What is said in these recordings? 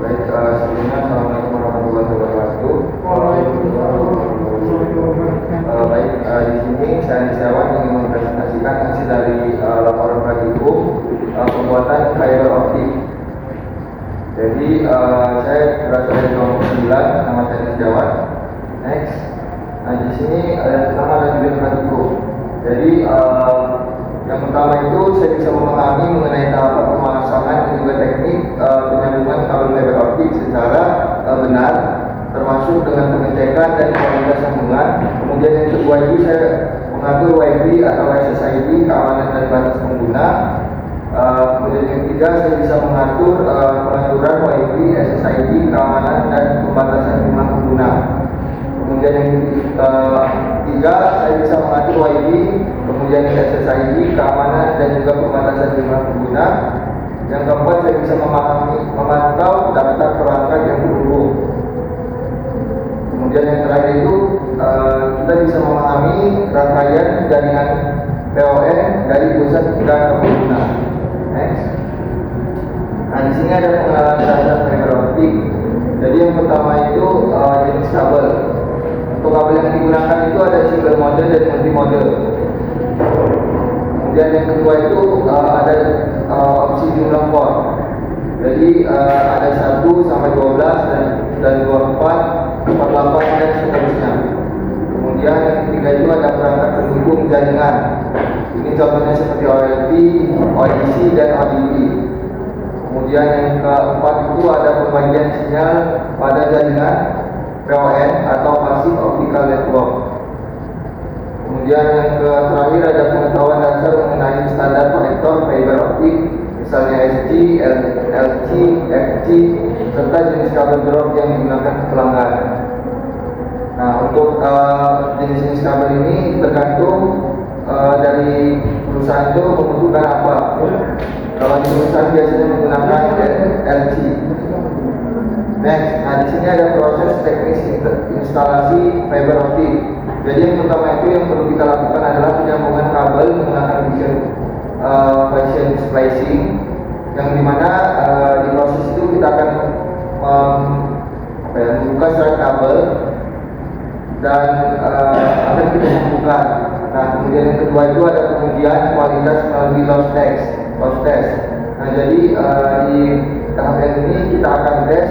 Baik, sebelumnya Assalamualaikum warahmatullahi wabarakatuh. Baik, di sini saya Setiawan ingin mempresentasikan hasil dari laporan praktikum pembuatan fiber optik. Jadi saya berasal dari kelompok 9, nama saya Setiawan. Next, nah di sini pertama ada tujuan praktikum. Jadi yang pertama itu saya bisa memahami mengenai tahapan pemasangan dan juga teknik penyambungan kabel fiber optik secara benar, termasuk dengan pengecekan dan kualitas sambungan. Kemudian yang kedua itu saya mengatur WiFi atau SSID keamanan dan batas pengguna. Kemudian yang ketiga saya bisa mengatur pengaturan WiFi, SSID keamanan dan pembatasan jumlah pengguna. Kemudian yang ketiga saya bisa mengatur WiFi, kemudian SSID keamanan dan juga pembatasan jumlah pengguna. Yang keempat saya bisa memantau daftar perangkat yang berhubung. Kemudian yang terakhir itu kita bisa memahami rangkaian jaringan PON dari pusat hingga ke pengguna. Next. Nah di sini ada pengenalan dasar fiber optik. Jadi yang pertama itu jenis kabel. Untuk kabel yang digunakan itu ada single model dan multi model. Kemudian yang kedua itu ada opsi jumlah port. Jadi ada 1 sampai 12 dan 24, 48 dan seterusnya. Kemudian yang ketiga itu ada perangkat pendukung jaringan. Ini contohnya seperti OLT, OIC dan ODP. Kemudian yang keempat itu ada pembagian sinyal pada jaringan PON atau passive optical network. Kemudian yang terakhir ada pengetahuan dasar mengenai standar konektor fiber optik, misalnya SG, LC, FG, serta jenis kabel drop yang digunakan pelanggan. Nah, untuk jenis-jenis kabel ini tergantung dari perusahaan itu membutuhkan apa. Kalau di perusahaan biasanya menggunakan LC. Next, nah di sini ada proses teknis instalasi fiber optik. Jadi yang pertama itu yang perlu kita lakukan adalah penyambungan kabel menggunakan fashion splicing, yang dimana di proses itu kita akan membuka serat kabel dan akan kita sambungkan. Nah kemudian yang kedua itu ada pengujian kualitas melalui loss test. Nah jadi di tahap yang ini kita akan tes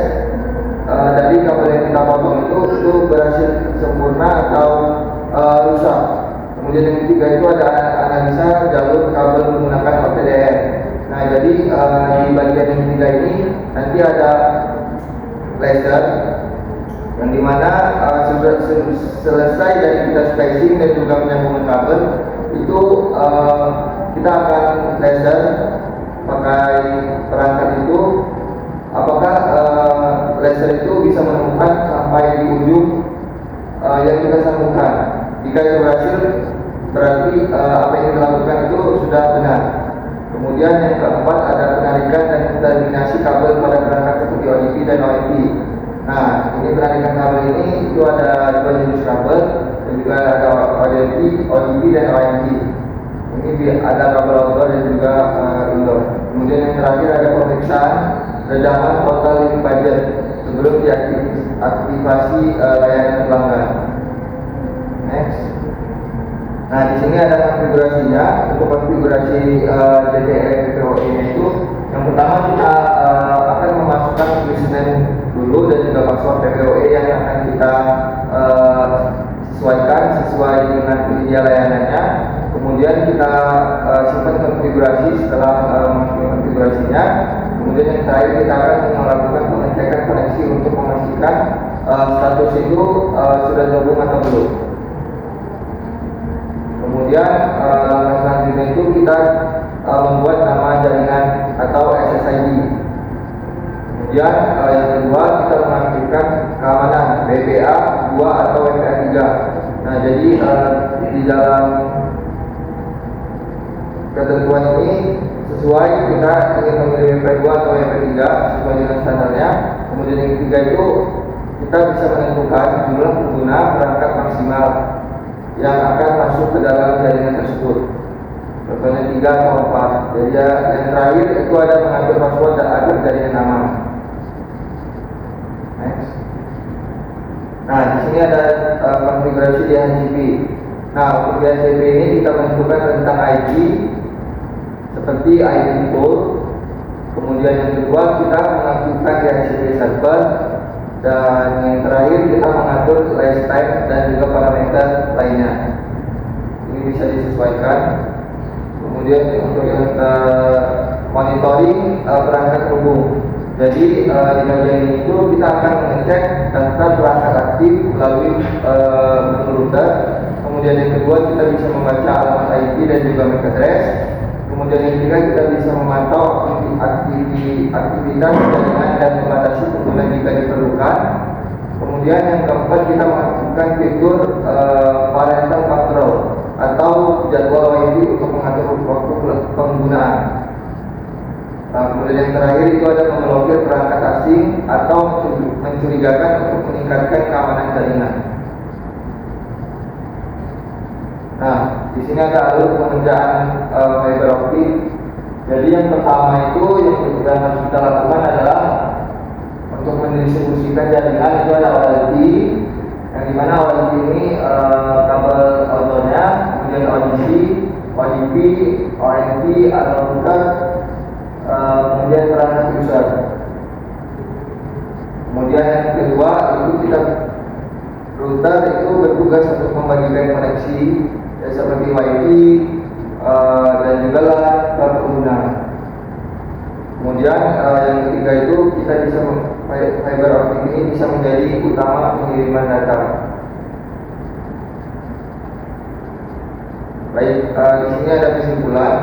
dari kabel yang kita potong itu berhasil sempurna atau rusak. Kemudian yang ketiga itu ada analisa jalur kabel menggunakan OTDR. Nah jadi di bagian yang ketiga ini nanti ada laser yang dimana selesai dari kita spacing dan juga menyambungkan kabel itu kita akan laser pakai perangkat itu apakah laser itu bisa menemukan sampai di ujung yang kita sambungkan. Jika itu berhasil berarti apa yang kita lakukan itu sudah benar. Kemudian yang keempat ada penarikan dan terminasi kabel pada perangkat seperti ODP dan ONT. Nah ini penarikan kabel ini itu ada dua jenis kabel dan juga ada ODP dan ONT. Ini ada kabel outdoor dan juga indoor. Kemudian yang terakhir ada pemeriksaan redaman total living budget sebelum diaktifasi layanan pelanggan. Next. Nah di sini ada konfigurasinya. Untuk konfigurasi JDE-POE itu, yang pertama kita akan memasukkan username dulu dan juga password PPOE yang akan kita sesuaikan sesuai dengan penyedia layanannya. Kemudian kita simpan konfigurasi setelah konfigurasinya. Kemudian yang terakhir kita akan melakukan pengecekan koneksi untuk memastikan status itu sudah terhubung atau belum. Kemudian langkah selanjutnya itu kita membuat nama jaringan atau SSID. Kemudian yang kedua kita mengaktifkan keamanan BPA 2 atau BPA 3. Nah jadi di dalam ketentuan ini sesuai kita ingin memilih WP2 atau WP3 sesuai dengan standarnya. Kemudian yang ketiga itu kita bisa menentukan jumlah pengguna perangkat maksimal yang akan masuk ke dalam jaringan tersebut. Contohnya 3 atau 4. Jadi yang terakhir itu ada mengatur password dan agar jaringan aman. di HCP. Nah, untuk di HCP ini kita menentukan tentang IP seperti IP port. Kemudian yang kedua kita mengaktifkan di HCP server, dan yang terakhir kita mengatur lifetime dan juga parameter lainnya. Ini bisa disesuaikan. Kemudian untuk yang monitoring perangkat terhubung. Jadi di bagian ini itu kita akan mengecek daftar perangkat aktif melalui menu router. Kemudian yang kedua kita bisa membaca alamat IP dan juga MAC address. Kemudian yang ketiga kita bisa memantau aktivitas jaringan dan membatasi pengguna jika diperlukan. Kemudian yang keempat kita mengaktifkan fitur parental control atau jadwal WiFi untuk mengatur waktu penggunaan. Kemudian yang terakhir itu ada memblokir perangkat asing atau mencurigakan untuk meningkatkan keamanan jaringan. Nah, di sini ada alur pengerjaan fiber optik. Jadi yang pertama itu yang harus kita lakukan adalah untuk mendistribusikan jaringan itu ada OLT, yang dimana OLT ini kabel outdoornya, kemudian ODC, ODP, ONT atau router, kemudian perangkat user. Kemudian yang kedua itu kita router itu bertugas untuk membagikan koneksi seperti WiFi dan juga LAN ke pengguna. Kemudian yang ketiga itu kita bisa fiber optik ini bisa menjadi utama pengiriman data. Baik, di sini ada kesimpulan.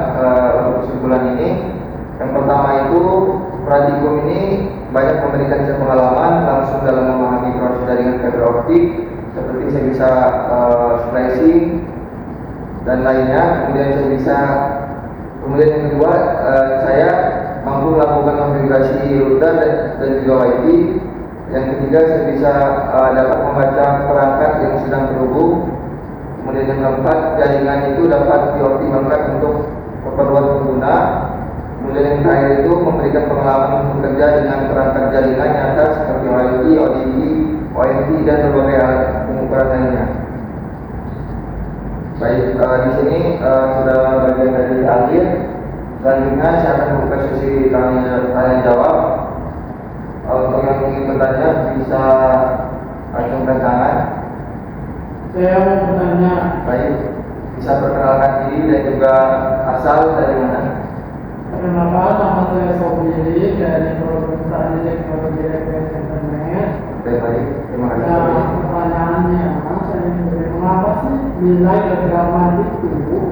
Untuk kesimpulan ini, yang pertama itu Pratikum ini banyak memberikan saya pengalaman langsung dalam memahami proses jaringan fiber optik, seperti saya bisa splicing dan lainnya. Kemudian yang kedua saya mampu melakukan konfigurasi router dan juga WiFi. Yang ketiga saya bisa dapat membaca perangkat yang sedang terhubung. Kemudian yang keempat, jaringan itu dapat dioptimalkan untuk keperluan pengguna. Kemudian yang terakhir itu memberikan pengalaman bekerja dengan perangkat jaringan nyata seperti WiFi, ODP, ONT dan berbagai alat pengukuran lainnya. Baik, di sini sudah bagian dari akhir. Selanjutnya saya akan membuka sesi tanya jawab. Untuk yang ingin bertanya bisa acungkan tangan. Saya mau bertanya. Baik, bisa perkenalkan diri dan juga asal dari mana. Perkenalkan, nama saya Sobi dari Perusahaan Teknologi Elektronik Internet. Baik, terima kasih. Nah, pertanyaannya, saya ingin bertanya, mengapa sih nilai rekaman itu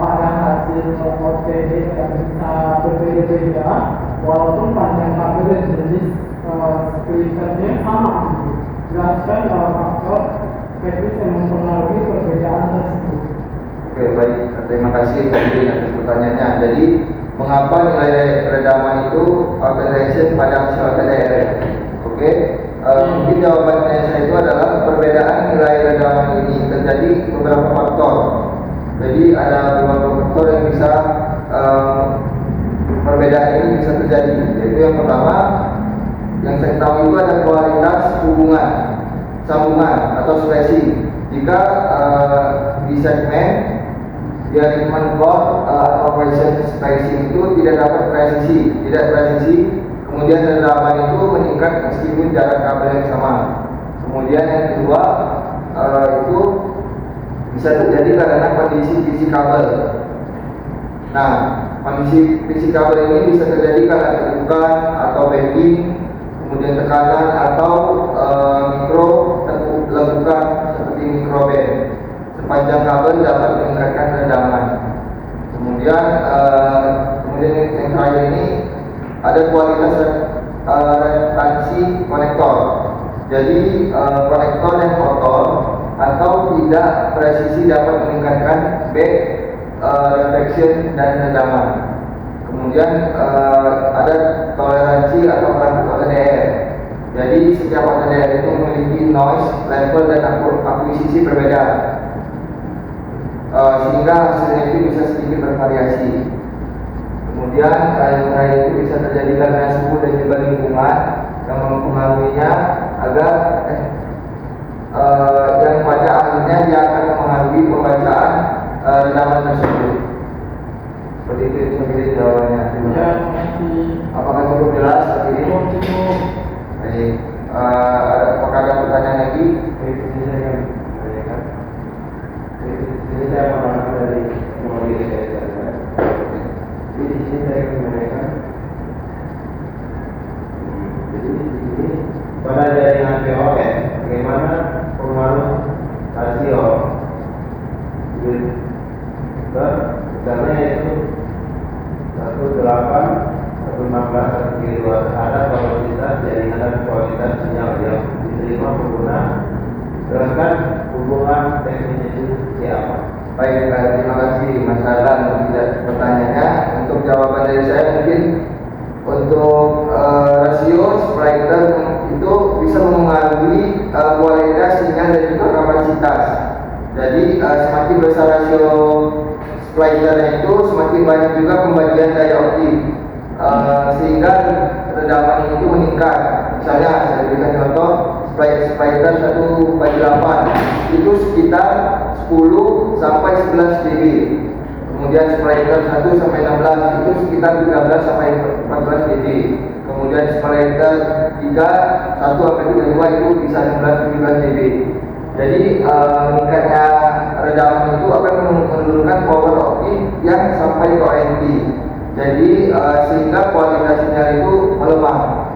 pada hasil OTD tidak bisa berbeda-beda, walaupun panjang kabel dan jenis splitternya sama? Jelaskan faktor teknis yang mempengaruhi perbedaan tersebut. Oke, baik, terima kasih atas pertanyaannya. Jadi, mengapa nilai redaman itu authorization pada hasil OTDR? Oke, mungkin jawabannya saya itu adalah perbedaan nilai redaman ini terjadi beberapa faktor. Jadi ada beberapa faktor yang bisa perbedaan ini bisa terjadi. Yaitu yang pertama, yang saya tahu itu ada kualitas hubungan, sambungan atau spacing. Jika di segmen jaringan core operation spacing itu tidak dapat presisi, kemudian redaman itu meningkat meskipun jarak kabel yang sama. Kemudian yang kedua itu bisa terjadi karena kondisi fisik kabel. Nah, kondisi fisik kabel ini bisa terjadi karena tekukan atau bending, kemudian tekanan atau lekukan seperti mikroband. Sepanjang kabel dapat meningkatkan redaman. Kemudian yang terakhir ini ada kualitas retansi konektor. Jadi konektor yang kotor atau tidak presisi dapat meningkatkan back reflection dan redaman. Kemudian ada toleransi atau perangkat OTDR. Jadi setiap OTDR itu memiliki noise level dan akuisisi berbeda, sehingga hasilnya itu bisa sedikit bervariasi. Kemudian yang terakhir itu bisa terjadi karena suhu dan juga lingkungan yang mempengaruhinya agar yang pada ahli pembacaan redaman tersebut. Seperti itu sendiri jawabannya. Ya, terima kasih. Apakah cukup jelas seperti ini? Cukup. Baik. Apakah ada pertanyaan lagi? Ini saya akan menanyakan. Ini saya menanyakan dari mobil saya. Jadi di sini saya akan menanyakan. Jadi di sini pada jaringan POS bagaimana pengaruh rasio misalnya itu 18, 16, 132 terhadap kapasitas jaringan dan kualitas sinyal yang diterima pengguna. Teruskan hubungan teknis itu siapa? Baik, terima kasih Mas Alan untuk pertanyaannya. Untuk jawaban dari saya mungkin untuk rasio splitter itu bisa mempengaruhi kualitas sinyal dan juga kapasitas. Jadi semakin besar rasio splitternya itu semakin banyak juga pembagian daya optik, sehingga redaman itu meningkat. Misalnya saya berikan contoh, splitter 1/8 itu sekitar 10 sampai 11 dB. Kemudian splitter 1 sampai 16 itu sekitar 13 sampai 14 dB. Kemudian splitter 3 1 sampai 25 itu bisa 16-17 dB. Jadi meningkatnya redaman itu akan menurunkan power optik yang sampai ke ONT. Jadi sehingga kualitas sinyal itu melemah.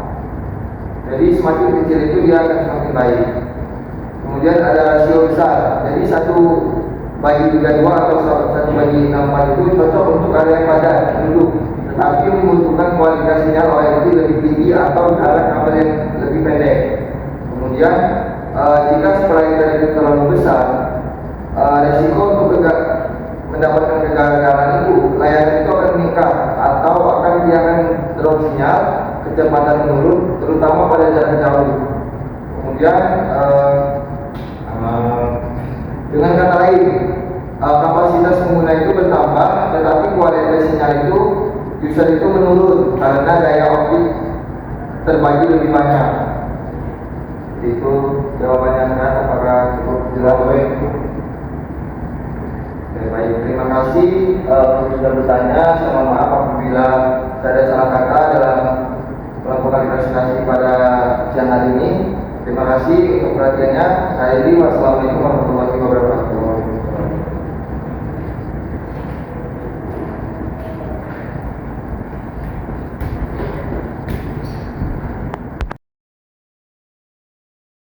Jadi semakin kecil itu dia akan semakin baik. Kemudian ada rasio besar. Jadi 1/32 atau 1/64 itu cocok untuk area padat penduduk, tetapi membutuhkan kualitas sinyal ONT lebih tinggi atau jarak kabel yang lebih pendek. Kemudian jika splitter itu terlalu besar, resiko untuk mendapatkan kegagalan itu layanan itu akan meningkat atau dia akan drop sinyal, kecepatan menurun, terutama pada jarak jauh. Kemudian dengan kata lain, kapasitas pengguna itu bertambah, tetapi kualitas sinyal itu user itu menurun karena daya optik terbagi lebih banyak. Itu jawabannya kan, apakah cukup jelas? Baik, terima kasih sudah bertanya. Saya mohon maaf apabila saya ada salah kata dalam melakukan presentasi pada siang hari ini. Terima kasih untuk perhatiannya. Saya Edi, wassalamualaikum warahmatullahi wabarakatuh.